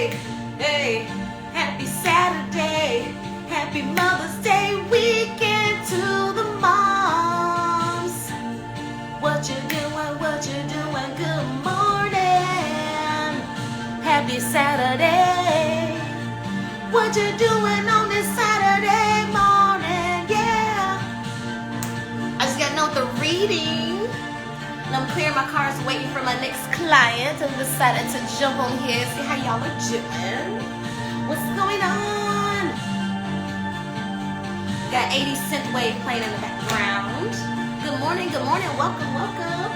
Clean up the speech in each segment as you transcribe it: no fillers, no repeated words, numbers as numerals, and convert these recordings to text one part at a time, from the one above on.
Hey, hey, happy Saturday. Happy Mother's Day weekend to the moms. What you doing, what you doing? Good morning. Happy Saturday. What you doing on this Saturday morning? Yeah. I just got done with the reading. And I'm clearing my cards, waiting for my next client. I decided to jump on here, see how y'all are doing. What's going on? Got 80 Cent Wave playing in the background. Good morning, welcome, welcome.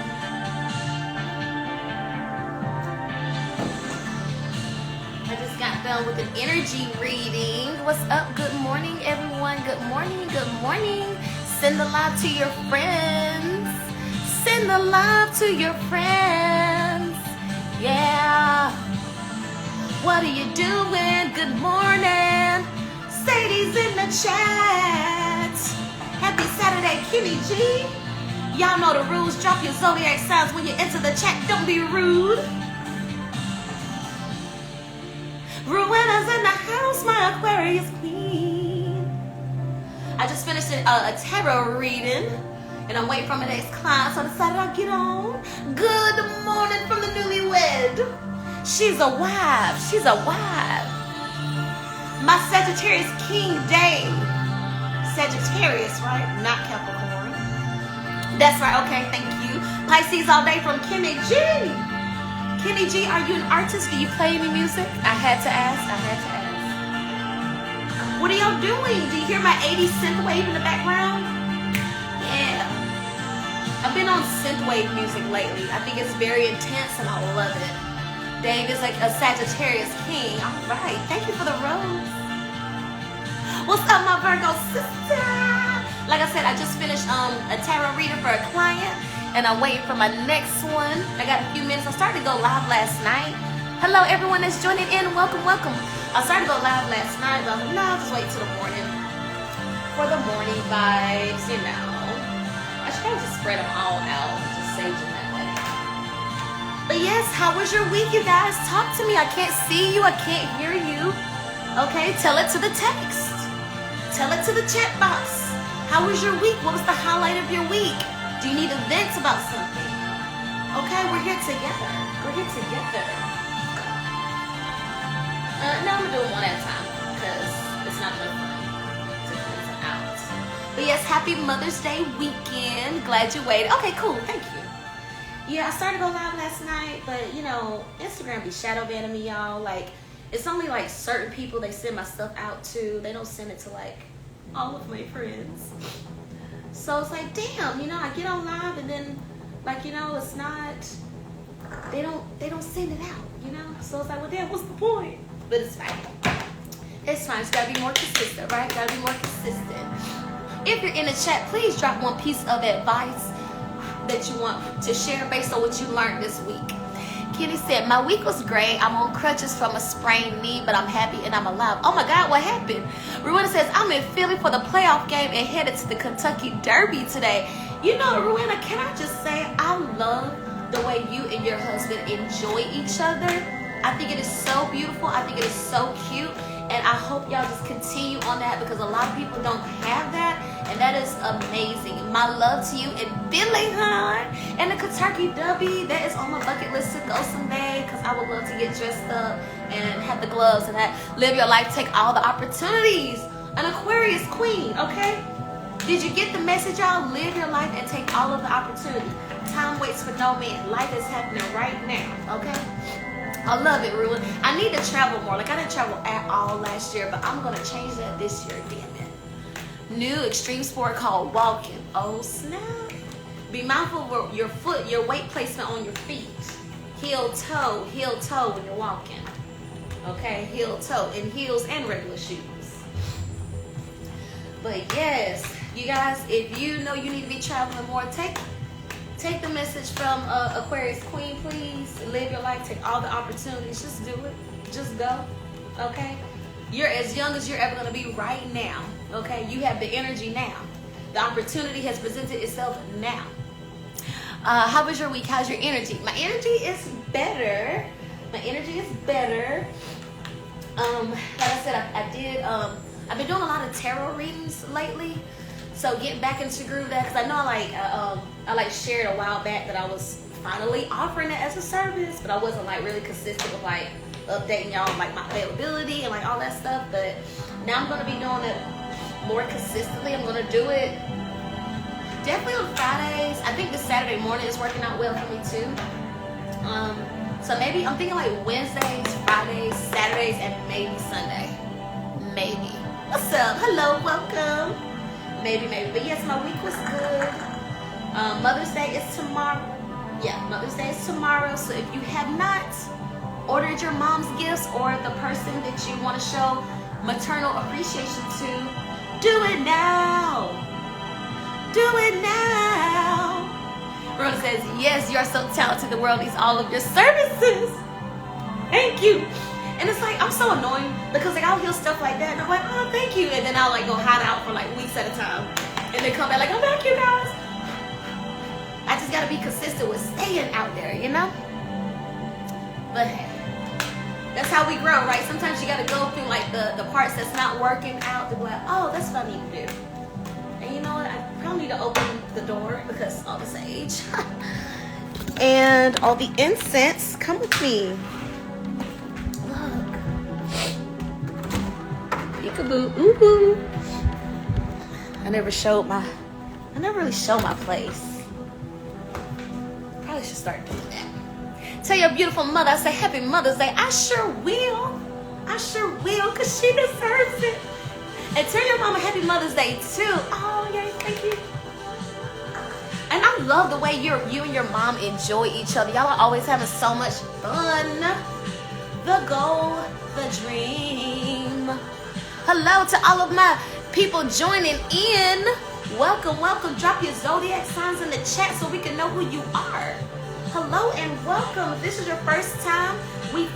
I just got done with an energy reading. What's up? Good morning, everyone. Good morning, good morning. Send the love to your friends. Send the love to your friends. Yeah. What are you doing? Good morning. Sadie's in the chat. Happy Saturday, Kenny G. Y'all know the rules. Drop your zodiac signs when you enter the chat. Don't be rude. Ruena's in the house, my Aquarius queen. I just finished a tarot reading, and I'm waiting for my next client, so I decided I'll get on. Good morning from the newlywed. She's a wife. She's a wife. My Sagittarius King Day. Sagittarius, right? Not Capricorn. That's right. Okay, thank you. Pisces all day from Kenny G. Kenny G, are you an artist? Do you play any music? I had to ask. I had to ask. What are y'all doing? Do you hear my 80 synth wave in the background? Yeah. I've been on synthwave music lately. I think it's very intense and I love it. Dave is like a Sagittarius king. All right. Thank you for the rose. What's up, my Virgo sister? Like I said, I just finished a tarot reading for a client, and I'm waiting for my next one. I got a few minutes. I started to go live last night. Hello, everyone that's joining in. Welcome, welcome. I started to go live last night, but I'm like, no, I'll just wait till the morning for the morning vibes, you know. I should probably just spread them all out and just sage them that way. But yes, how was your week, you guys? Talk to me. I can't see you. I can't hear you. Okay, tell it to the text. Tell it to the chat box. How was your week? What was the highlight of your week? Do you need events about something? Okay, we're here together. We're here together. No, I'm gonna do them one at a time because it's not enough fun to cleanse it out. But yes, happy Mother's Day weekend. Glad you waited. Okay, cool. Thank you. Yeah, I started to go live last night, but you know, Instagram be shadow banning me, y'all. Like, it's only like certain people they send my stuff out to. They don't send it to like all of my friends. So it's like, damn, you know, I get on live and then like, you know, it's not, they don't send it out, you know? So it's like, well, damn, what's the point? But it's fine. It's fine. It's gotta be more consistent, right? Gotta be more consistent. If you're in the chat, please drop one piece of advice that you want to share based on what you learned this week. Kenny said, my week was great. I'm on crutches from a sprained knee, but I'm happy and I'm alive. Oh my God, what happened? Rowena says, I'm in Philly for the playoff game and headed to the Kentucky Derby today. You know, Rowena, can I just say, I love the way you and your husband enjoy each other. I think it is so beautiful. I think it is so cute. And I hope y'all just continue on that because a lot of people don't have that. And that is amazing. My love to you and Billy, hon. And the Kentucky Derby, that is on my bucket list to go someday because I would love to get dressed up and have the gloves and that. Live your life, take all the opportunities. An Aquarius queen, okay? Did you get the message, y'all? Live your life and take all of the opportunity. Time waits for no man. Life is happening right now, okay? I love it, Ruin. I need to travel more. Like, I didn't travel at all last year, but I'm going to change that this year, damn it. New extreme sport called walking. Oh, snap. Be mindful of your foot, your weight placement on your feet. Heel toe when you're walking. Okay, heel toe in heels and regular shoes. But yes, you guys, if you know you need to be traveling more, take the message from Aquarius Queen, please. Live your life, take all the opportunities. Just do it. Just go. Okay? You're as young as you're ever going to be right now. Okay? You have the energy now. The opportunity has presented itself now. How was your week? How's your energy? My energy is better. My energy is better. Like I said, I've been doing a lot of tarot readings lately. So getting back into the groove of that, because I know I shared a while back that I was finally offering it as a service, but I wasn't like really consistent with like updating y'all like my availability and like all that stuff. But now I'm gonna be doing it more consistently. I'm gonna do it definitely on Fridays. I think this Saturday morning is working out well for me too. So maybe I'm thinking like Wednesdays, Fridays, Saturdays, and maybe Sunday. Maybe. What's up? Hello, welcome. Maybe. But yes, my week was good. Mother's Day is tomorrow. Yeah, Mother's Day is tomorrow. So if you have not ordered your mom's gifts or the person that you want to show maternal appreciation to, do it now. Do it now. Rhoda says, yes, you are so talented. The world needs all of your services. Thank you. And it's like, I'm so annoying because like I'll hear stuff like that and I'm like, oh, thank you. And then I'll like go hide out for like weeks at a time. And then come back like, I'm back, you guys. I just got to be consistent with staying out there, you know? But hey, that's how we grow, right? Sometimes you got to go through like the parts that's not working out to be like, oh, that's what I need to do. And you know what? I probably need to open the door because all the sage and all the incense come with me. Look. Peekaboo. Ooh. I never really showed my place. Probably should start doing that. Tell your beautiful mother I say happy Mother's Day. I sure will. Because she deserves it. And tell your mama happy Mother's Day too. Oh, yay, thank you. And I love the way you and your mom enjoy each other. Y'all are always having so much fun. The goal, the dream. Hello to all of my people joining in. Welcome. Drop your zodiac signs in the chat so we can know who you are. Hello and welcome. If this is your first time, we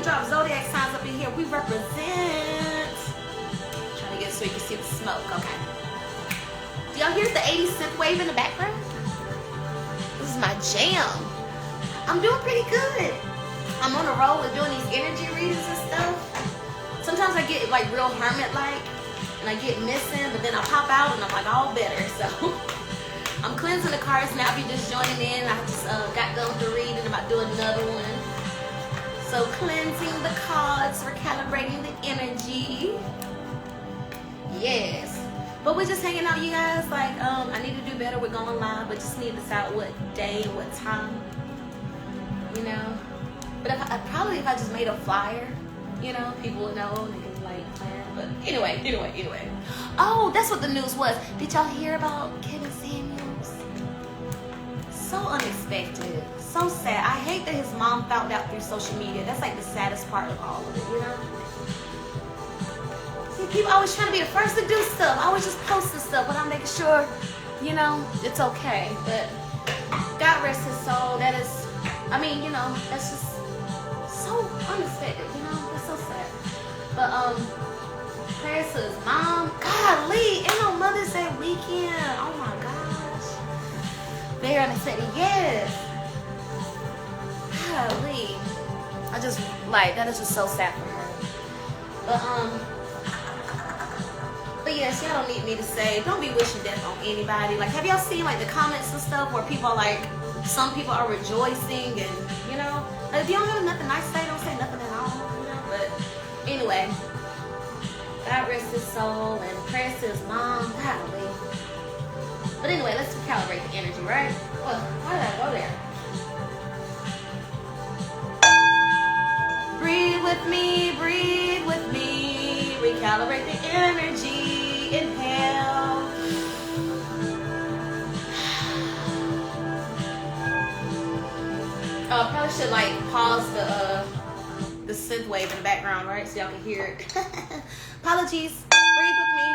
drop zodiac signs up in here. We represent. Trying to get so you can see the smoke. Okay. Do y'all hear the 80s synth wave in the background? This is my jam. I'm doing pretty good. I'm on a roll with doing these energy readings and stuff. Sometimes I get like real hermit-like and I get missing, but then I pop out and I'm like all better. So I'm cleansing the cards now. If you're just joining in, I just got done with the reading. I'm about to do another one. So cleansing the cards, recalibrating the energy. Yes. But we're just hanging out, you guys. Like, I need to do better with going live, but just need to decide what day and what time, you know. But if I just made a flyer, you know, people would know and they can like plan. But anyway. Oh, that's what the news was. Did y'all hear about Kevin Samuels? So unexpected, so sad. I hate that his mom found out through social media. That's like the saddest part of all of it, you know. People always trying to be the first to do stuff. I always just posting stuff, but I'm making sure, you know, it's okay. But God rest his soul. That is, I mean, you know, that's just so unexpected, you know. That's so sad. But prayers to his mom. Golly, ain't no Mother's Day weekend. Oh my gosh. Very unexpected. Yes. Golly. I just like that is just so sad for her. But yes, y'all don't need me to say, don't be wishing death on anybody. Like, have y'all seen like the comments and stuff where people are like, some people are rejoicing and, you know, like, if you don't have nothing nice to say, don't say nothing at all, you know. But anyway, God rest his soul and prayers to his mom. Golly. But anyway, let's recalibrate the energy, right? Well, why did I go there? Breathe with me, recalibrate the energy. Inhale. Oh, I probably should like pause the synth wave in the background, right? So y'all can hear it. Apologies. Breathe with me.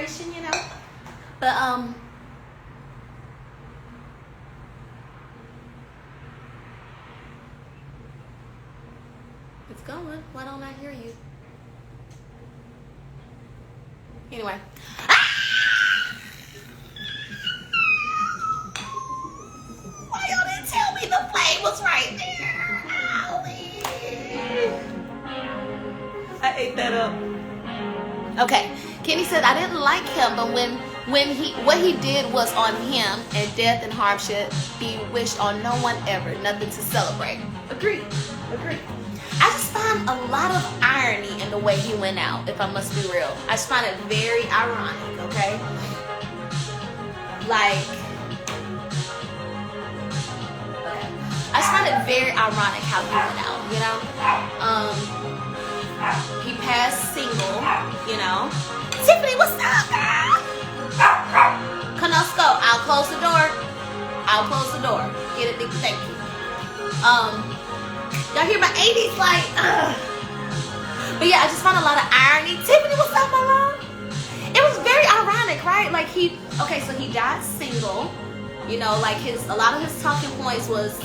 celebration, you know. But it's going. Why don't I hear you? Anyway. Why y'all didn't tell me the flame was right there? I ate that up. Okay. Kenny said I didn't like him, but what he did was on him, and death and harm should be wished on no one ever. Nothing to celebrate. Agreed. I just find a lot of irony in the way he went out, if I must be real. I just find it very ironic, okay? Like, okay. I just find it very ironic how he went out, you know? He passed single, you know? Tiffany, what's up, girl? Konosko, I'll close the door. Get it, thank you. Y'all hear my 80s like, ugh. But yeah, I just found a lot of irony. Tiffany, what's up, my love? It was very ironic, right? Like he died single. You know, like a lot of his talking points was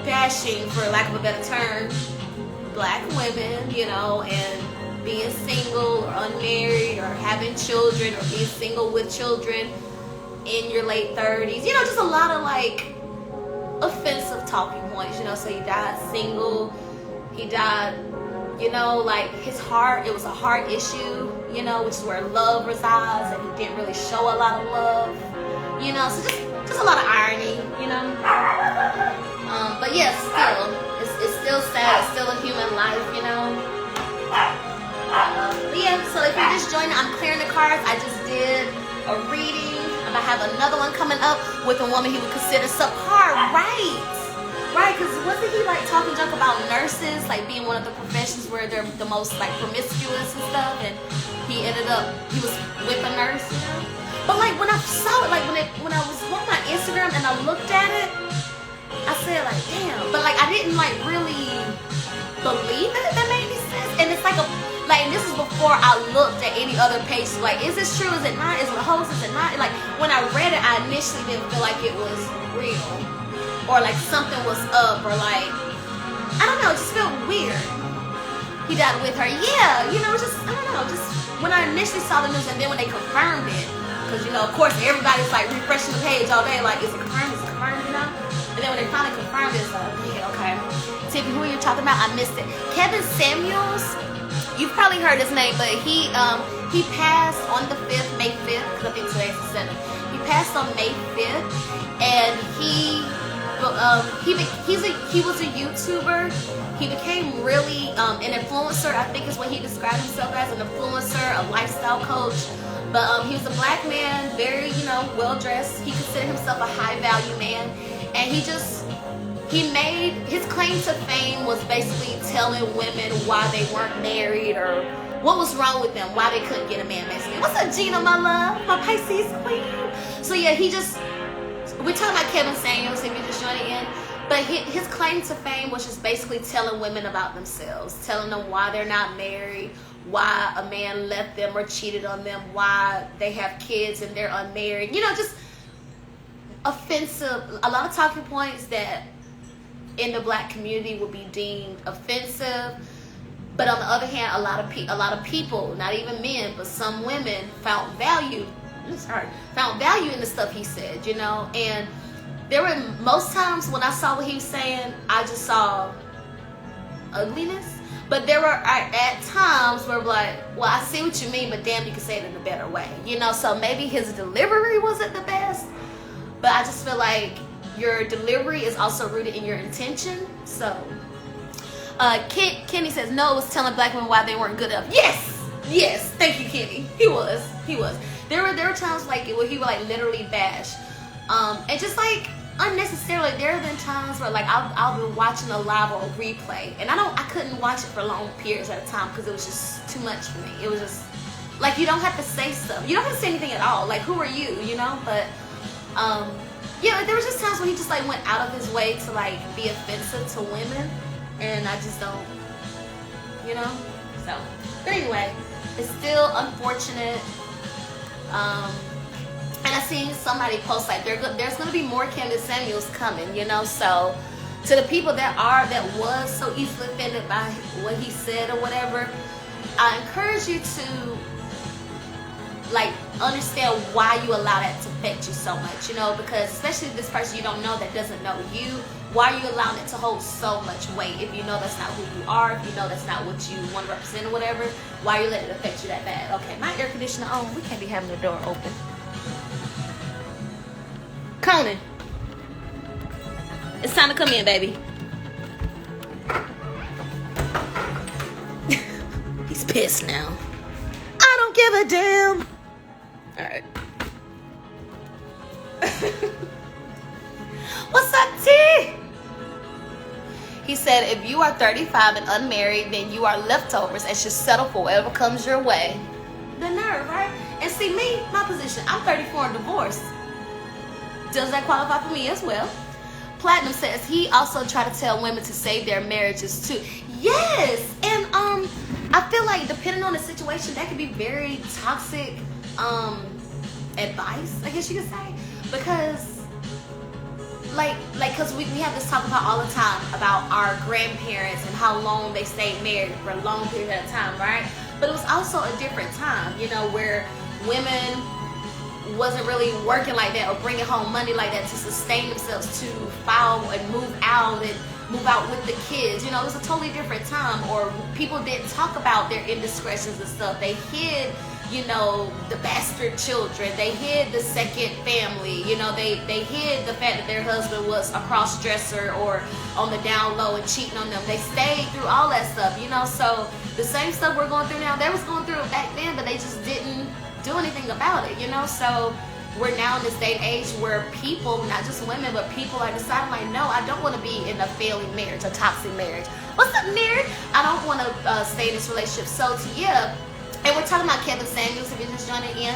bashing, for lack of a better term, black women, you know, and being single or unmarried or having children or being single with children in your late 30s. You know, just a lot of like offensive talking points, you know. So he died single. He died, you know, like his heart, it was a heart issue, you know, which is where love resides, and he didn't really show a lot of love, you know. So just a lot of irony, you know. But yeah, it's still sad. It's still a human life, you know. But yeah, so if you're just joining, I'm clearing the cards. I just did a reading. I have another one coming up with a woman he would consider subpar, right? Because wasn't he like talking junk about nurses, like being one of the professions where they're the most like promiscuous and stuff, and he was with a nurse, you know? But like when I saw it, like when I was on my Instagram and I looked at it, I said like, damn, but like I didn't like really believe it. That made any sense. And it's like and this is before I looked at any other pages. Like, is this true? Is it not? Is it a hoax? Is it not? Like, when I read it, I initially didn't feel like it was real. Or like something was up. Or like, I don't know. It just felt weird. He died with her. Yeah, you know, just, I don't know. Just when I initially saw the news and then when they confirmed it. Because, you know, of course, everybody's like refreshing the page all day. Like, is it confirmed? Is it confirmed? You know? And then when they finally confirmed it, it's like, yeah, okay. Tiffany, who are you talking about? I missed it. Kevin Samuels. You've probably heard his name, but he passed on the 5th, May 5th, because I think today's the 7th. He passed on May 5th, and he was a YouTuber. He became really an influencer. I think is what he described himself as, an influencer, a lifestyle coach. But he was a black man, very, you know, well dressed. He considered himself a high value man, and he made his claim to fame was basically telling women why they weren't married or what was wrong with them, why they couldn't get a man, basically. What's up, Gina, my love? My Pisces queen. So yeah, we're talking about Kevin Samuels, if you're just joining in. But his claim to fame was just basically telling women about themselves, telling them why they're not married, why a man left them or cheated on them, why they have kids and they're unmarried. You know, just offensive, a lot of talking points that in the black community would be deemed offensive. But on the other hand, a lot of people, not even men, but some women found value in the stuff he said, you know. And there were most times when I saw what he was saying, I just saw ugliness. But there were at times where like, well, I see what you mean, but damn, you can say it in a better way, you know. So maybe his delivery wasn't the best, but I just feel like your delivery is also rooted in your intention. So Kenny says no, it was telling black women why they weren't good enough. Yes, thank you, Kenny. He was. There were times like where he would like literally bash, and just like unnecessarily. There have been times where like I'll be watching a live or a replay, and I couldn't watch it for long periods at a time because it was just too much for me. It was just like, you don't have to say stuff. You don't have to say anything at all. Like, who are you? You know, but yeah, there was just times when he just like went out of his way to like be offensive to women, and I just don't, you know. So, but anyway, It's still unfortunate. And I seen somebody post like there's gonna be more Kevin Samuels coming, you know. So to the people that was so easily offended by what he said or whatever, I encourage you to like understand why you allow that to affect you so much, you know, because especially this person you don't know that doesn't know you, why are you allowing it to hold so much weight if you know that's not who you are, if you know that's not what you want to represent or whatever, why are you letting it affect you that bad? Okay, my air conditioner on, we can't be having the door open. Conan, it's time to come in, baby. He's pissed now. I don't give a damn. All right. What's up, T? He said, if you are 35 and unmarried, then you are leftovers and should settle for whatever comes your way. The nerve, right? And see me, my position, I'm 34 and divorced. Does that qualify for me as well? Platinum says he also tried to tell women to save their marriages too. Yes, and I feel like depending on the situation, that could be very toxic advice, I guess you could say, because because we have this talk about all the time about our grandparents and how long they stayed married for a long period of time, right? But it was also a different time, you know, where women wasn't really working like that or bringing home money like that to sustain themselves, to file and move out with the kids. You know, it was a totally different time. Or people didn't talk about their indiscretions and stuff. They hid, you know, the bastard children. They hid the second family. You know, they hid the fact that their husband was a cross-dresser or on the down low and cheating on them. They stayed through all that stuff, you know. So the same stuff we're going through now, they was going through it back then, but they just didn't do anything about it, you know. So we're now in this day and age where people, not just women, but people are deciding like, no, I don't want to be in a failing marriage, a toxic marriage. What's up, nerd? I don't want to stay in this relationship. So yeah, and we're talking about Kevin Samuels if you're just joining in.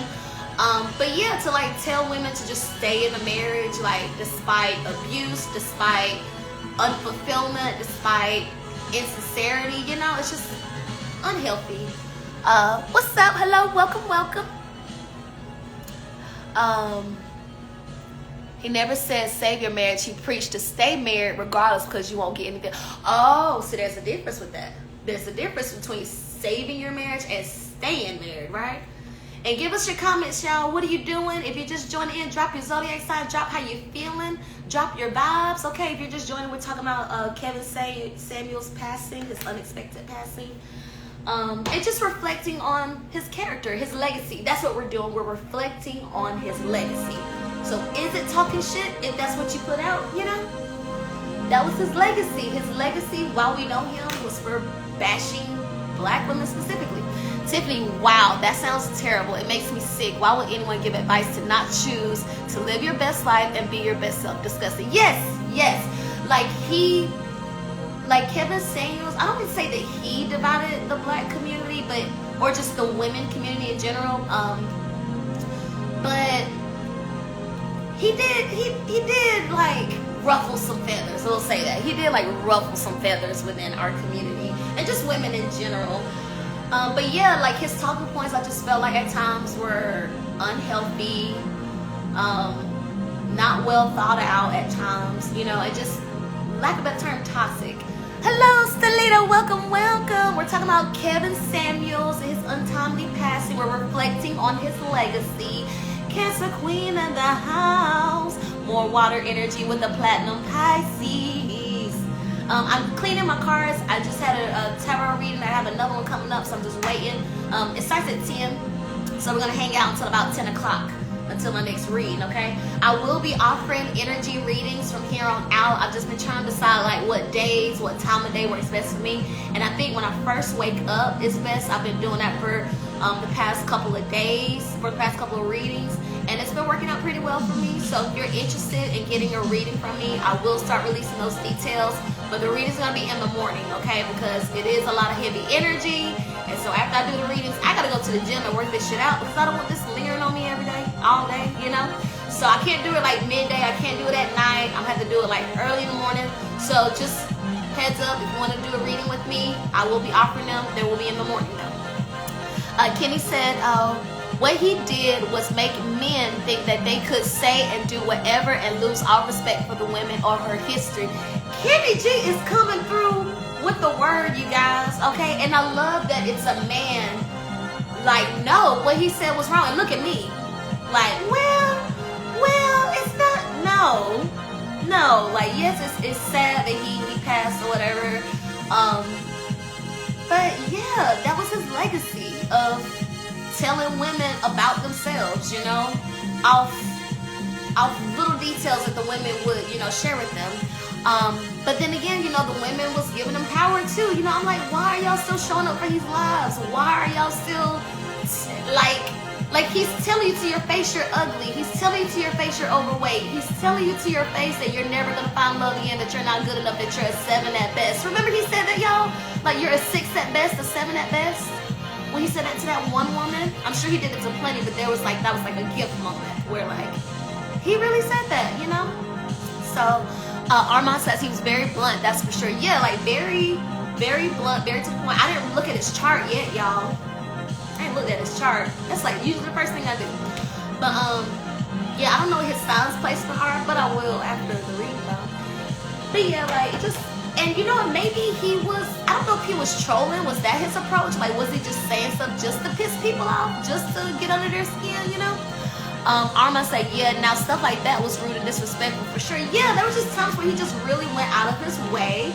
But yeah, to like tell women to just stay in a marriage, like despite abuse, despite unfulfillment, despite insincerity, you know, it's just unhealthy. What's up? Hello, welcome. He never said save your marriage. He preached to stay married regardless because you won't get anything. Oh, so there's a difference with that. There's a difference between saving your marriage and staying married, right? And give us your comments, y'all. What are you doing? If you're just joining in, drop your zodiac sign, drop how you feeling, drop your vibes. Okay, if you're just joining, we're talking about Kevin Samuels passing, his unexpected passing. And just reflecting on his character, his legacy. That's what we're doing. We're reflecting on his legacy. So is it talking shit if that's what you put out, you know? That was his legacy. His legacy, while we know him, was for bashing black women specifically. Tiffany, wow, that sounds terrible. It makes me sick. Why would anyone give advice to not choose to live your best life and be your best self? Disgusting. Yes. Like Kevin Samuels, I don't even say that he divided the black community, or just the women community in general. But he did like ruffle some feathers. We'll say that. He did like ruffle some feathers within our community and just women in general. But yeah, like his talking points, I just felt like at times were unhealthy, not well thought out at times, you know, and just, lack of a better term, toxic. Hello, Stelito, welcome. We're talking about Kevin Samuels and his untimely passing. We're reflecting on his legacy. Cancer Queen in the house. More water energy with the Platinum Pisces. I'm cleaning my cards. I just had a tarot reading. I have another one coming up, so I'm just waiting. It starts at 10, so we're going to hang out until about 10 o'clock. Until my next reading, okay? I will be offering energy readings from here on out. I've just been trying to decide like what days, what time of day works best for me. And I think when I first wake up is best. I've been doing that for the past couple of days, for the past couple of readings. And it's been working out pretty well for me. So if you're interested in getting a reading from me, I will start releasing those details. But the reading's gonna be in the morning, okay? Because it is a lot of heavy energy. And so after I do the readings, I gotta go to the gym and work this shit out because I don't want this lingering on me every day, all day, you know? So I can't do it like midday, I can't do it at night. I'm gonna have to do it like early in the morning. So just heads up, if you wanna do a reading with me, I will be offering them. They will be in the morning though. Kenny said, what he did was make men think that they could say and do whatever and lose all respect for the women or her history. Kenny G is coming through with the word, you guys, okay? And I love that it's a man. Like, no, what he said was wrong. And look at me. Like, well, it's not, no. Like, yes, it's sad that he passed or whatever. But yeah, that was his legacy of telling women about themselves, you know, off little details that the women would, you know, share with them. But then again, you know, the women was giving them power too. You know, I'm like, why are y'all still showing up for these lives? Why are y'all still like he's telling you to your face you're ugly. He's telling you to your face you're overweight. He's telling you to your face that you're never gonna find love again, that you're not good enough, that you're a 7 at best. Remember he said that, y'all? Like, you're a 6 at best, a 7 at best. When he said that to that one woman, I'm sure he did it to plenty, but that was like a gift moment where, like, he really said that, you know? So Armand says he was very blunt, that's for sure. Yeah, like very, very blunt, very to the point. I didn't look at his chart yet, y'all. I ain't looked at his chart. That's like usually the first thing I do. But yeah, I don't know what his stylist placement are, but I will after the reading though. But yeah, like just, and you know what, maybe he was, I don't know if he was trolling. Was that his approach? Like, was he just saying stuff just to piss people off, just to get under their skin, you know? Arma said, yeah, now stuff like that was rude and disrespectful for sure. Yeah, there was just times where he just really went out of his way.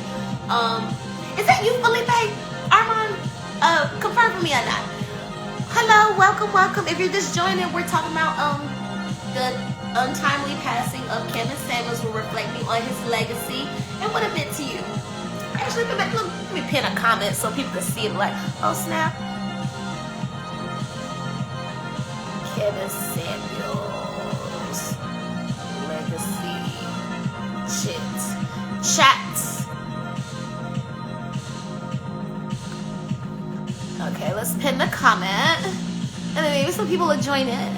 Is that you, Felipe? Armand, confirm for me or not. Hello, welcome. If you're just joining, we're talking about the untimely passing of Kevin Samuels. We're reflecting on his legacy and what it meant to you. Actually, let me pin a comment so people can see it. Like, oh snap. Kevin Samuels legacy chats. Okay, let's pin the comment, and then maybe some people will join in.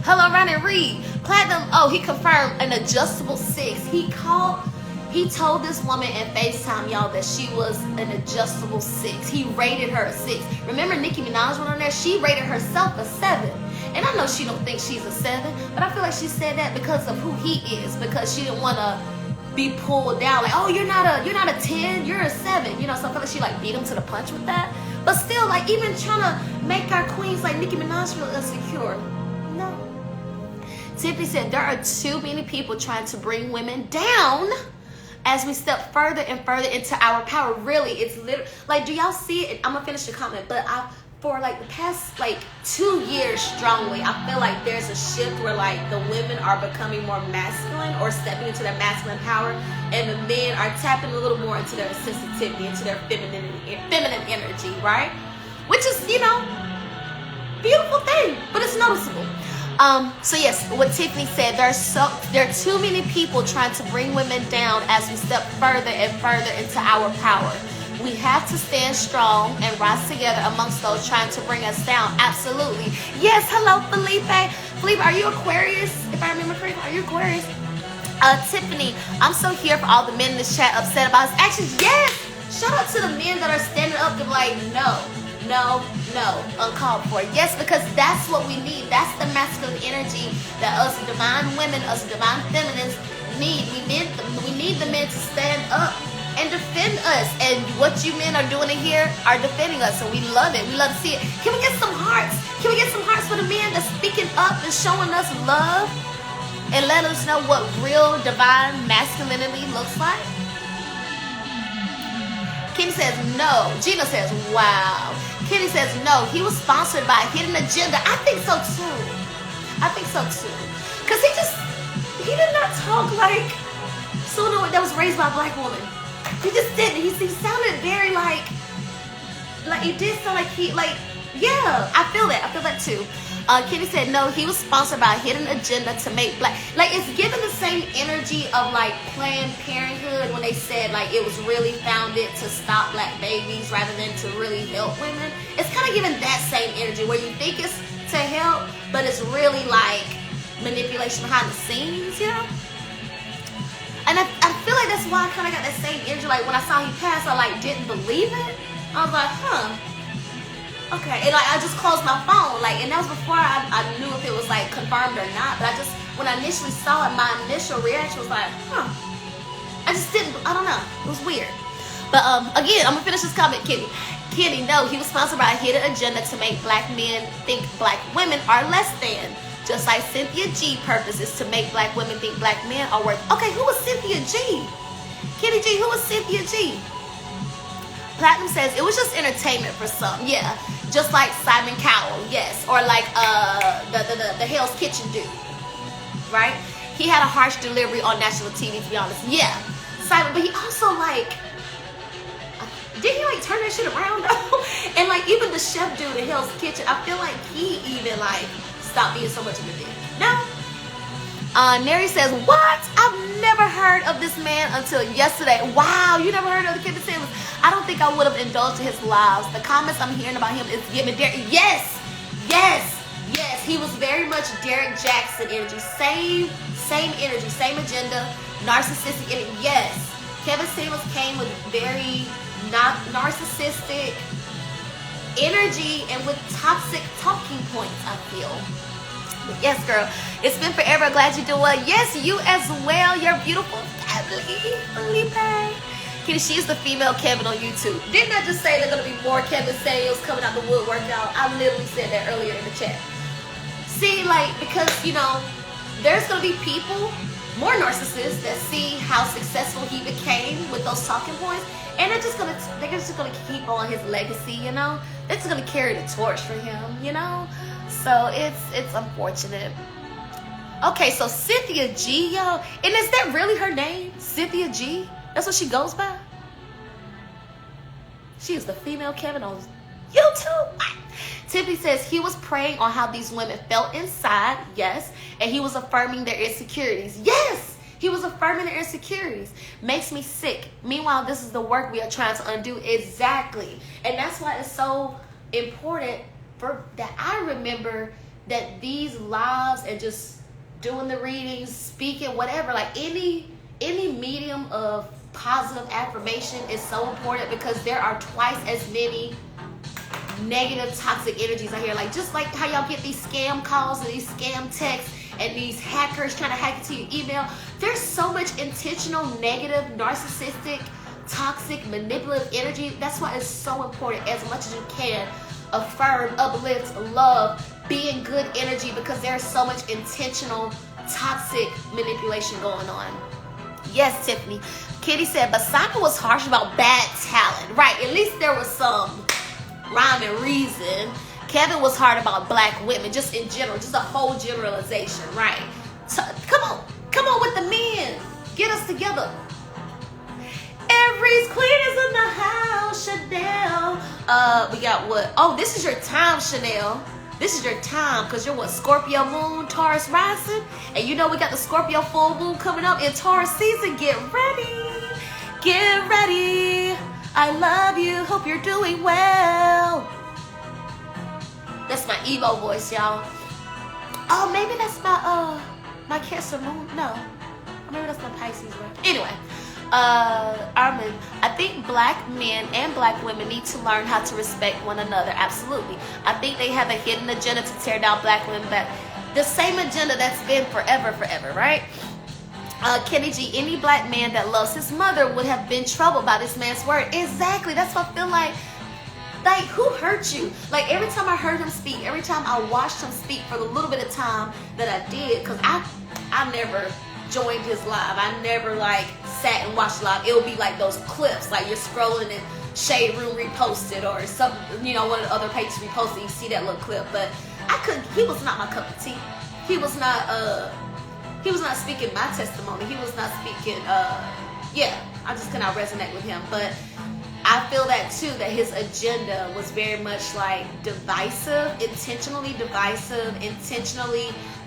Hello, Ronnie Reed. Platinum. Oh, he confirmed an adjustable 6. He told this woman in FaceTime, y'all, that she was an adjustable 6. He rated her a 6. Remember Nicki Minaj went on there? She rated herself a 7. And I know she don't think she's a 7, but I feel like she said that because of who he is, because she didn't want to be pulled down. Like, oh, you're not a 10, you're a 7. You know, so I feel like she like beat him to the punch with that. But still, like, even trying to make our queens like Nicki Minaj feel insecure. No. Tiffany said, there are too many people trying to bring women down as we step further and further into our power. Really, it's literally, like, do y'all see it? I'm going to finish the comment, but for like the past like 2 years strongly, I feel like there's a shift where like the women are becoming more masculine or stepping into their masculine power, and the men are tapping a little more into their sensitivity, into their feminine energy, right? Which is, you know, beautiful thing, but it's noticeable. So yes, what Tiffany said, there are too many people trying to bring women down as we step further and further into our power. We have to stand strong and rise together amongst those trying to bring us down. Absolutely. Yes, hello, Felipe. Felipe, are you Aquarius? If I remember correctly, are you Aquarius? Tiffany, I'm so here for all the men in this chat upset about his actions. Yes! Shout out to the men that are standing up to be like, no, uncalled for. Yes, because that's what we need. That's the masculine energy that us divine women, us divine feminists need. We need the men to stand up and defend us. And what you men are doing in here are defending us. So we love it. We love to see it. Can we get some hearts? Can we get some hearts for the men that's speaking up and showing us love and let us know what real divine masculinity looks like? Kenny says no. Gina says wow. Kenny says no. He was sponsored by Hidden Agenda. I think so too. Because he did not talk like someone that was raised by a black woman. He just didn't. He sounded very like it did sound like yeah, I feel that too. Kenny said no, he was sponsored by a Hidden Agenda to make black, like it's given the same energy of like Planned Parenthood when they said like it was really founded to stop black babies rather than to really help women. It's kind of giving that same energy where you think it's to help, but it's really like manipulation behind the scenes, you know? And I feel like that's why I kind of got that same energy. Like when I saw he pass, I like didn't believe it. I was like, huh. Okay, and like I just closed my phone, like, and that was before I knew if it was like confirmed or not. But I just, when I initially saw it, my initial reaction was like, huh. I just didn't, I don't know. It was weird. But again, I'm gonna finish this comment, Kitty. Kitty, no, he was sponsored by a hidden agenda to make black men think black women are less than. Just like Cynthia G purpose is to make black women think black men are worth. Okay, who was Cynthia G? Kitty G, who was Cynthia G? Platinum says it was just entertainment for some. Yeah, just like Simon Cowell, yes, or like the Hell's Kitchen dude, right? He had a harsh delivery on national TV, to be honest. Yeah, Simon, but he also like, did he like turn that shit around though? And like even the chef dude in Hell's Kitchen, I feel like he even like stopped being so much of a dick. No. Neri says, what? I've never heard of this man until yesterday. Wow, you never heard of the Kevin Samuels? I don't think I would have indulged in his lives. The comments I'm hearing about him is giving Derek. Yes, yes, yes. He was very much Derek Jackson energy. Same energy, same agenda, narcissistic energy. Yes, Kevin Samuels came with very not narcissistic energy and with toxic talking points, I feel. But yes, girl, it's been forever. Glad you're doing well. Yes, you as well. You're beautiful family, Felipe. She's the female Kevin on YouTube. Didn't I just say there's gonna be more Kevin Samuels coming out the woodwork, y'all? I literally said that earlier in the chat. See, like, because you know, there's gonna be people, more narcissists, that see how successful he became with those talking points, and they're just gonna keep on his legacy, you know? They're just gonna carry the torch for him, you know? So it's unfortunate. Okay, so Cynthia G, yo, and is that really her name? Cynthia G? That's what she goes by? She is the female Kevin on YouTube. Tiffany says he was preying on how these women felt inside, yes, and he was affirming their insecurities. Yes, he was affirming their insecurities. Makes me sick. Meanwhile, this is the work we are trying to undo. Exactly. And that's why it's so important for that I remember that these lives and just doing the readings, speaking, whatever, like any medium of positive affirmation is so important, because there are twice as many negative toxic energies out here. Like just like how y'all get these scam calls and these scam texts and these hackers trying to hack into your email, there's so much intentional negative, narcissistic, toxic, manipulative energy. That's why it's so important, as much as you can, affirm, uplift, love, be in good energy, because there's so much intentional toxic manipulation going on. Yes, Tiffany. Kitty said, but Simon was harsh about bad talent. Right, at least there was some rhyme and reason. Kevin was hard about black women, just in general, just a whole generalization, right? So, come on with the men. Get us together. Aries Queen is in the house, Chanel. We got what? Oh, this is your time, Chanel. This is your time, because you're what? Scorpio moon, Taurus rising. And you know we got the Scorpio full moon coming up in Taurus season. Get ready. Get ready. I love you. Hope you're doing well. That's my emo voice, y'all. Oh, maybe that's my Cancer moon. No. Maybe that's my Pisces, right? Anyway. Armin, I think black men and black women need to learn how to respect one another. Absolutely. I think they have a hidden agenda to tear down black women, but the same agenda that's been forever, right? Kenny G, any black man that loves his mother would have been troubled by this man's word. Exactly. That's what I feel like. Like, who hurt you? Like, every time I heard him speak, every time I watched him speak for the little bit of time that I did, because I never joined his live. I never like sat and watched live. It would be like those clips, like you're scrolling and Shade Room reposted or something, you know, one of the other pages reposted, you see that little clip. But he was not my cup of tea. He was not speaking my testimony. He was not speaking I just cannot resonate with him. But I feel that too, that his agenda was very much like divisive, intentionally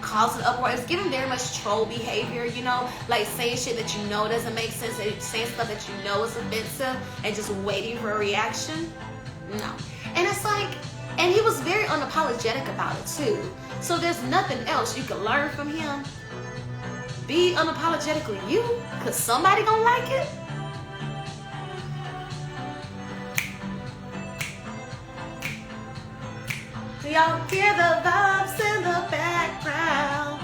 causing uproar. It's giving very much troll behavior, you know, like saying shit that you know doesn't make sense, and saying stuff that you know is offensive, and just waiting for a reaction. No. And it's like, and he was very unapologetic about it too. So there's nothing else you can learn from him. Be unapologetically you, because somebody gonna like it. Y'all hear the vibes in the background.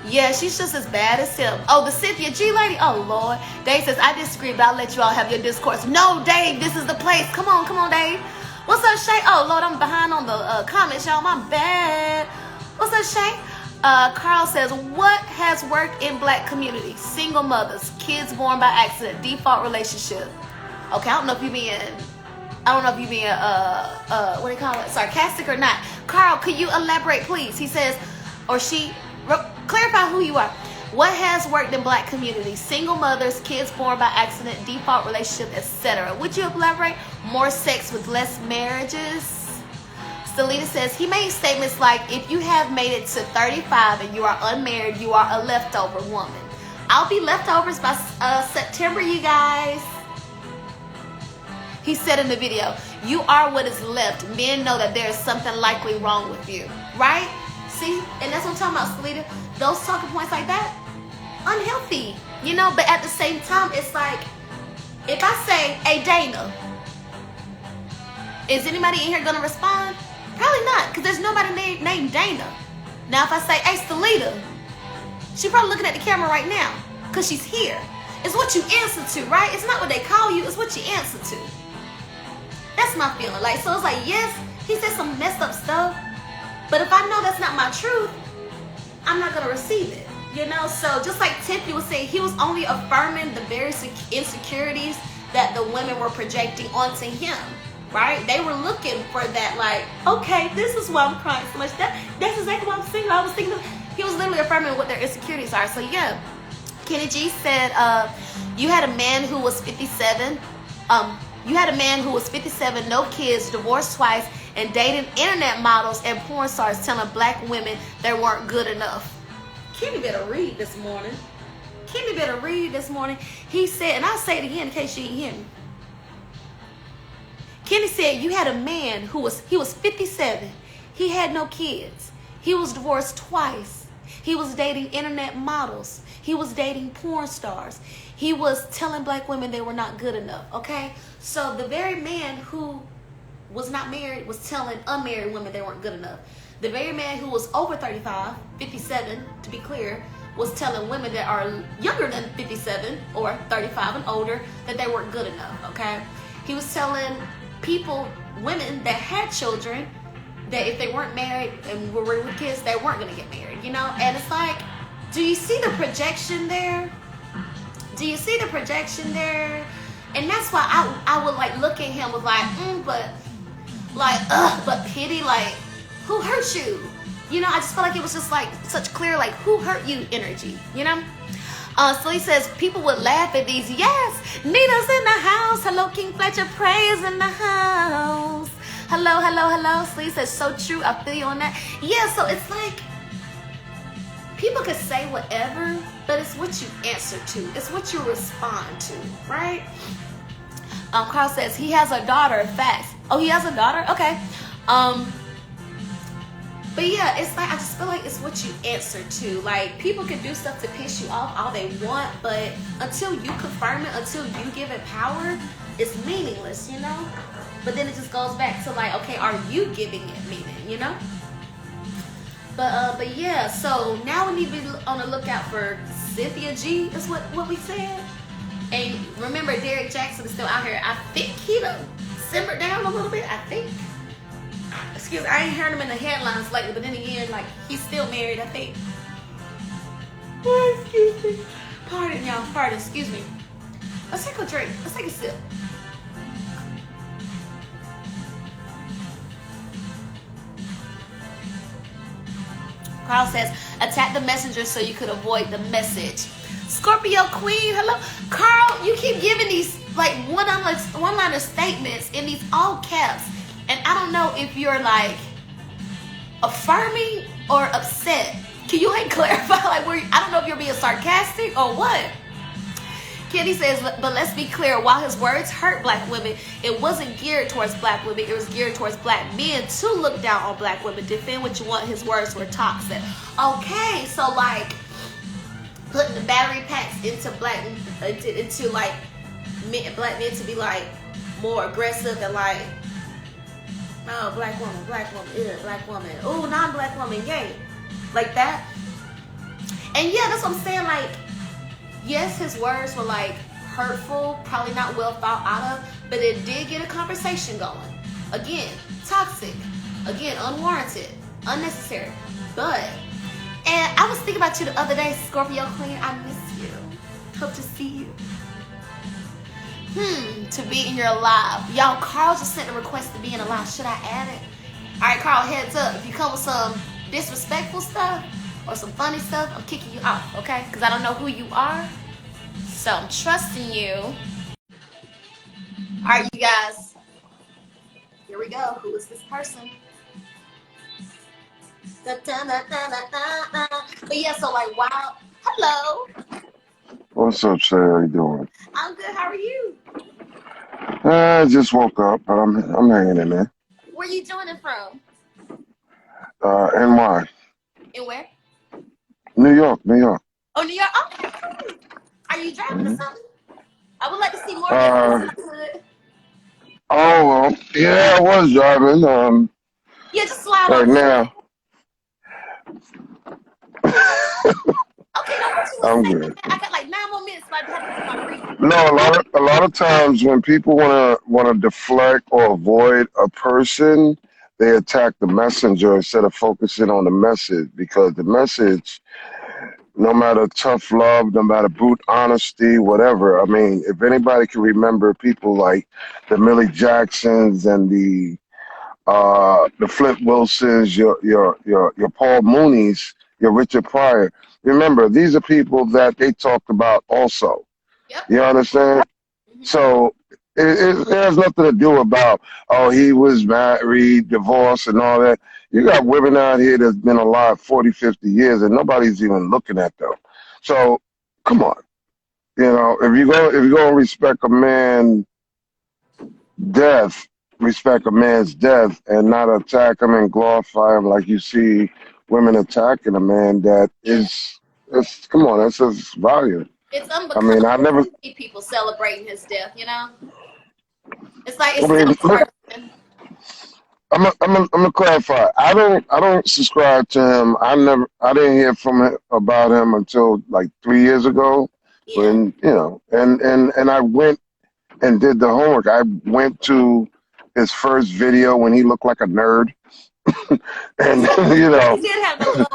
Yeah, she's just as bad as him. Oh, the Cynthia G lady? Oh, Lord. Dave says, I disagree, but I'll let you all have your discourse. No, Dave, this is the place. Come on, Dave. What's up, Shay? Oh, Lord, I'm behind on the comments, y'all. My bad. What's up, Shay? Carl says, what has worked in black communities? Single mothers, kids born by accident, default relationship. Okay, I don't know if you're being, what do you call it, sarcastic or not. Carl, could you elaborate, please? He says, or she, clarify who you are. What has worked in black communities? Single mothers, kids born by accident, default relationship, etc. Would you elaborate? More sex with less marriages? Stelita says, he made statements like, if you have made it to 35 and you are unmarried, you are a leftover woman. I'll be leftovers by September, you guys. He said in the video, you are what is left. Men know that there is something likely wrong with you. Right? See? And that's what I'm talking about, Stelita. Those talking points like that, unhealthy. You know, but at the same time, it's like, if I say, hey, Dana, is anybody in here going to respond? Probably not, because there's nobody named Dana. Now, if I say, hey, Stelita, she's probably looking at the camera right now, because she's here. It's what you answer to, right? It's not what they call you, it's what you answer to. That's my feeling. Like, so it's like, yes, he said some messed up stuff, but if I know that's not my truth, I'm not going to receive it. You know, so just like Tiffany was saying, he was only affirming the very insecurities that the women were projecting onto him. Right? They were looking for that, like, okay, this is why I'm crying so much. That's exactly what I'm thinking. I was thinking he was literally affirming what their insecurities are. So yeah, Kenny G said, you had a man who was 57. You had a man who was 57, no kids, divorced twice, and dating internet models and porn stars, telling black women they weren't good enough. Kenny better read this morning. Kenny better read this morning. He said, and I'll say it again in case you didn't hear me. Kenny said, you had a man who was 57. He had no kids. He was divorced twice. He was dating internet models. He was dating porn stars. He was telling black women they were not good enough, okay? So the very man who was not married was telling unmarried women they weren't good enough. The very man who was over 35, 57 to be clear, was telling women that are younger than 57 or 35 and older that they weren't good enough, okay? He was telling people, women that had children, that if they weren't married and were with kids, they weren't going to get married, you know? And it's like, do you see the projection there? Do you see the projection there? And that's why I would like look at him with like, but pity, like, who hurt you? You know, I just felt like it was just like such clear, like, who hurt you energy, you know? So he says, people would laugh at these. Yes, Nina's in the house. Hello, King Fletcher. Praise in the house. Hello. So he says, so true. I feel you on that. Yeah, so it's like, people could say whatever, but it's what you answer to. It's what you respond to, right? Carl says, he has a daughter. Facts. Oh, he has a daughter? Okay. But yeah, it's like, I just feel like it's what you answer to. Like, people can do stuff to piss you off all they want, but until you confirm it, until you give it power, it's meaningless, you know? But then it just goes back to like, okay, are you giving it meaning, you know? But yeah, so now we need to be on the lookout for Cynthia G, is what we said. And remember, Derek Jackson is still out here. I think he done simmered down a little bit, I think. Excuse me, I ain't heard him in the headlines lately, but then again, like, he's still married, I think. Oh, excuse me. Pardon, y'all. Pardon, excuse me. Let's take a drink. Let's take a sip. Carl says, attack the messenger so you could avoid the message. Scorpio Queen, hello. Carl, you keep giving these, like, one-liner statements in these all caps. And I don't know if you're like affirming or upset. Can you like clarify? Like, I don't know if you're being sarcastic or what. Kenny says, but let's be clear. While his words hurt black women, it wasn't geared towards black women. It was geared towards black men to look down on black women. Defend what you want. His words were toxic. Okay, so like putting the battery packs into black like black men to be like more aggressive and like Oh, black woman, ew, black woman. Ooh, non-black woman, yay. Like that. And yeah, that's what I'm saying. Like, yes, his words were like hurtful, probably not well thought out of, but it did get a conversation going. Again, toxic. Again, unwarranted, unnecessary. But, and I was thinking about you the other day, Scorpio Queen. I miss you. Hope to see you. To be in your live. Y'all, Carl just sent a request to be in a live. Should I add it? All right, Carl, heads up. If you come with some disrespectful stuff or some funny stuff, I'm kicking you off, okay? Because I don't know who you are. So I'm trusting you. All right, you guys. Here we go. Who is this person? But yeah, so like, wow. Hello. What's up, Shay? How you doing? I'm good. How are you? I just woke up, but I'm hanging in there. Where you joining from? NY. And where? New York. Oh, New York. Okay, cool. Are you driving or something? I would like to see more of it. Oh, well, yeah, I was driving. Yeah, just slide right on. now. Okay, now what you was I'm saying? good. I got like 9 more minutes, so I have to do my briefing. No, a lot of times when people wanna deflect or avoid a person, they attack the messenger instead of focusing on the message, because the message, no matter tough love, no matter brute honesty, whatever. I mean, if anybody can remember people like the Millie Jacksons and the Flint Wilsons, your Paul Mooney's, your Richard Pryor. Remember, these are people that they talked about also. Yep. You understand? So it has nothing to do about, oh, he was married, divorced, and all that. You got women out here that's been alive 40, 50 years, and nobody's even looking at them. So come on, if you go and respect a man's death, respect a man's death, and not attack him and glorify him like you see women attacking a man that is. It's come on, that's just value. It's I mean, I never. to see people celebrating his death, you know? It's like, it's I mean, still a person. I'm gonna clarify. I don't subscribe to him. I didn't hear about him until like 3 years ago, Yeah. when and I went and did the homework. I went to his first video when he looked like a nerd, and He did have the little,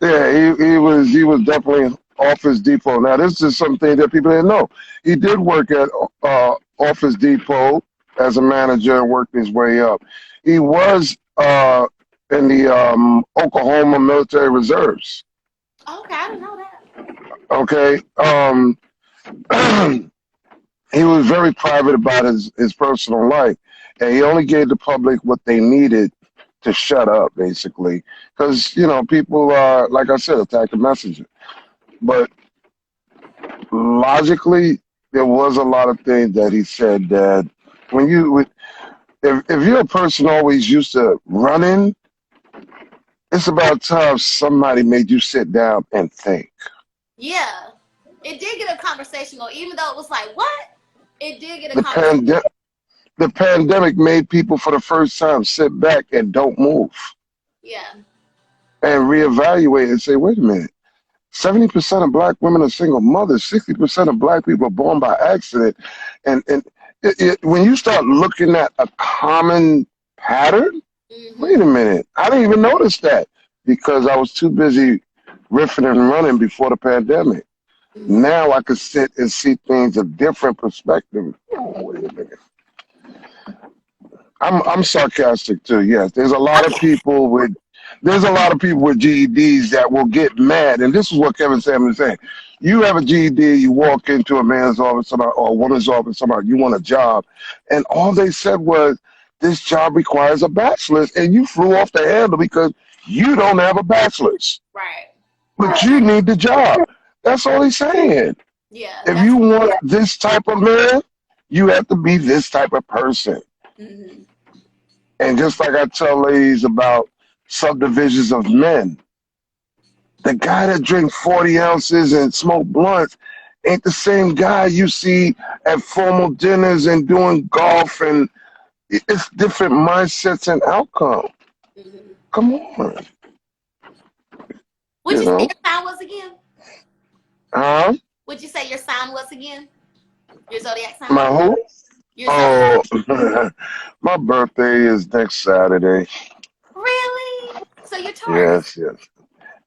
yeah, he was definitely Office Depot. Now this is something that people didn't know. He did work at Office Depot as a manager and worked his way up. He was in the Oklahoma Military Reserves. okay, I didn't know that. Okay. He was very private about his personal life, and he only gave the public what they needed to shut up, basically, because people, like I said, attack the messenger. But logically, there was a lot of things that he said that when if you're a person always used to running, it's about time somebody made you sit down and think. Yeah. It did get a conversation going, even though it was like, what? It did get a conversation. The pandemic made people for the first time sit back and don't move. Yeah. And reevaluate and say, wait a minute. 70% of black women are single mothers. 60% of black people are born by accident. And when you start looking at a common pattern, wait a minute, I didn't even notice that because I was too busy riffing and running before the pandemic. Now I could sit and see things a different perspective. Oh, wait a minute. I'm sarcastic too. Yes, there's a lot of people with GEDs that will get mad, and this is what Kevin Samuels is saying. You have a GED, you walk into a man's office or a woman's office, you want a job, and all they said was, this job requires a bachelor's, and you flew off the handle because you don't have a bachelor's. Right. But you need the job. That's all he's saying. Yeah. If you want this type of man, you have to be this type of person. And just like I tell ladies about subdivisions of men, the guy that drinks 40 ounces and smoke blunts ain't the same guy you see at formal dinners and doing golf and it's different mindsets and outcome. Mm-hmm. Come on, What'd you you say know. your sign was again? Huh? What'd you say your sign was again? Your zodiac sign? My who? Your zodiac. Oh, my birthday is next Saturday. Really? So you're Taurus. Yes, yes,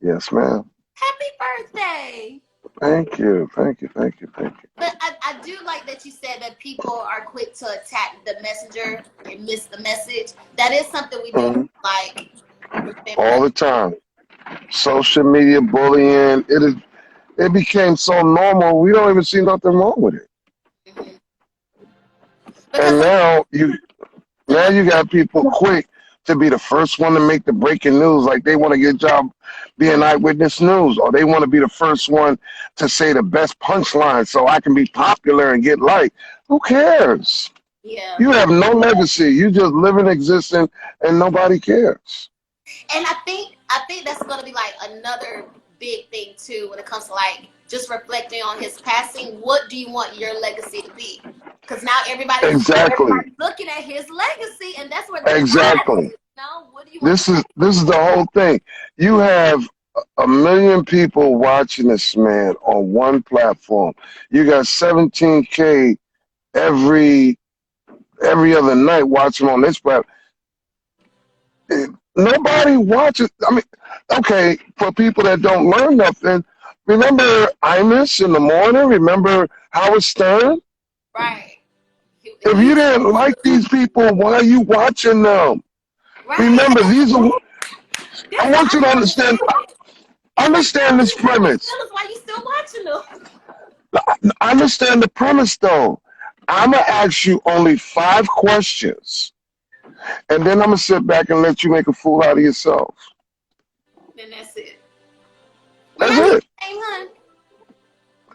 yes, ma'am. Happy birthday. Thank you, thank you, thank you, thank you. But I do like that you said that people are quick to attack the messenger and miss the message. That is something we do Mhm. like within All Black. the time. Social media bullying. It became so normal. We don't even see nothing wrong with it. Mhm. And Because now you got people quick to be the first one to make the breaking news. Like they want to get a job being eyewitness news, or they want to be the first one to say the best punchline so I can be popular and get liked. Who cares? yeah. You have no legacy. You just live and existing, and nobody cares. And I think that's gonna be like another big thing too when it comes to like just reflecting on his passing. What do you want your legacy to be? Because now Exactly. everybody's looking at his legacy, and that's where the prize is. Exactly. You know, what do you want? This is the whole thing. You have a million people watching this man on one platform. You got 17K every every other night watching on this platform. Nobody watches. I mean, okay, for people that don't learn nothing, remember Imus in the morning? Remember Howard Stern? Right. If He you didn't like these people, why are you watching them? right. Remember, these are. I That's what want I you to don't understand. understand. And like, Understand this premise. tell us why you still watching them. I understand the premise, though. I'm gonna ask you only 5 questions, and then I'm gonna sit back and let you make a fool out of yourself. Then that's it. That's Remind me it. your name, hun.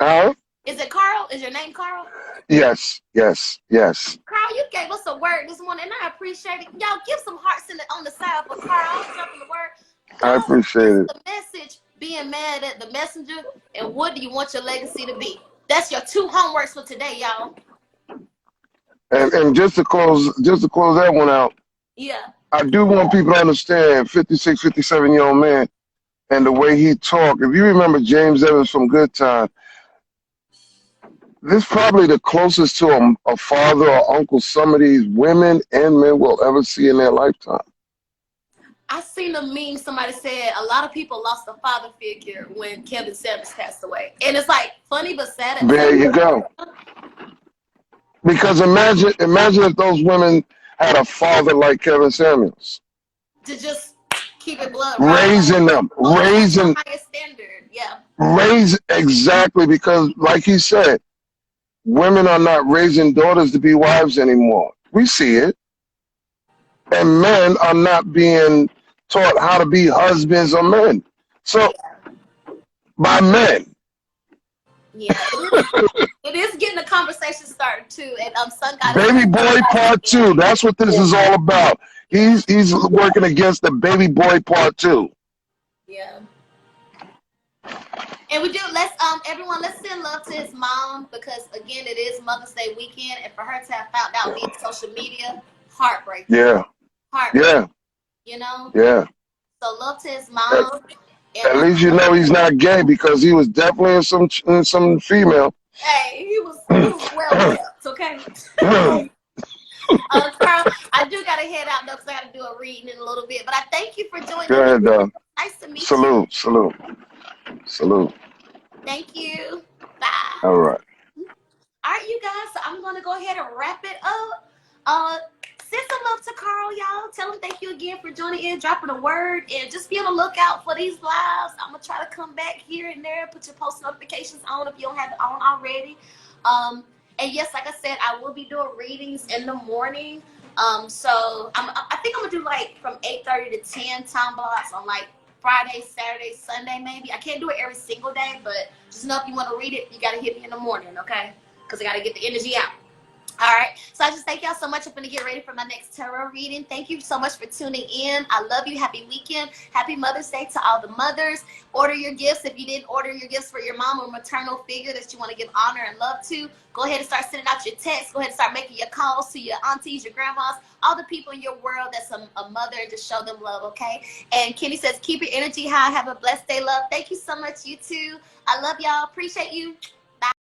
Huh? Is it Carl? Is your name Carl? Yes, yes, yes. Carl, you gave us a word this morning, and I appreciate it. Y'all give some hearts on the side for Carl dropping the word. I Don't appreciate miss it. the message being mad at the messenger. And what do you want your legacy to be? That's your 2 homeworks for today, y'all. And just to close that one out, Yeah. I do want people to understand 56, 57-year-old man and the way he talked. If you remember James Evans from Good Time, this is probably the closest to a father or uncle some of these women and men will ever see in their lifetime. I seen a meme. Somebody said a lot of people lost a father figure when Kevin Samuels passed away, and it's like funny but sad at the same There you go. time. Because imagine if those women had a father like Kevin Samuels, To just keep it blood right, raising them, hold them at the highest standard. Yeah. raise exactly because, like he said, women are not raising daughters to be wives anymore. We see it, and men are not being taught how to be husbands or men. So by men, Yeah, it is getting a conversation started too. And Sun God is baby boy part two. That's what this is all about. yeah, He's working against the baby boy part two. yeah. And we do everyone let's send love to his mom because again it is Mother's Day weekend and for her to have found out via social media, heartbreaking. Yeah, Heartbreaking, yeah, you know? yeah. So love to his At, mom and at least you know he's not gay because he was definitely in some female. hey, he was well kept, okay? Carl, I do gotta head out though because I gotta do a reading in a little bit. But I thank you for Go joining me. ahead, dog. Nice to meet you. Salute, salute, salute. Thank you. Bye. All right. All right, you guys. So I'm gonna go ahead and wrap it up. Uh, send some love to Carl, y'all. Tell him thank you again for joining in, dropping a word, and just be on the lookout for these lives. I'm gonna try to come back here and there. Put your post notifications on if you don't have it on already. And yes, like I said, I will be doing readings in the morning. So I think I'm gonna do like from 8:30 to 10 time blocks on like Friday, Saturday, Sunday, maybe. I can't do it every single day, but just know if you want to read it, you gotta hit me in the morning, okay? Because I gotta get the energy out. All right. So I just thank y'all so much. I'm going to get ready for my next tarot reading. Thank you so much for tuning in. I love you. Happy weekend. Happy Mother's Day to all the mothers. Order your gifts. If you didn't order your gifts for your mom or maternal figure that you want to give honor and love to, go ahead and start sending out your texts. Go ahead and start making your calls to your aunties, your grandmas, all the people in your world that's a mother, and just show them love, okay? And Kenny says, keep your energy high. Have a blessed day, love. Thank you so much, you too. I love y'all. Appreciate you.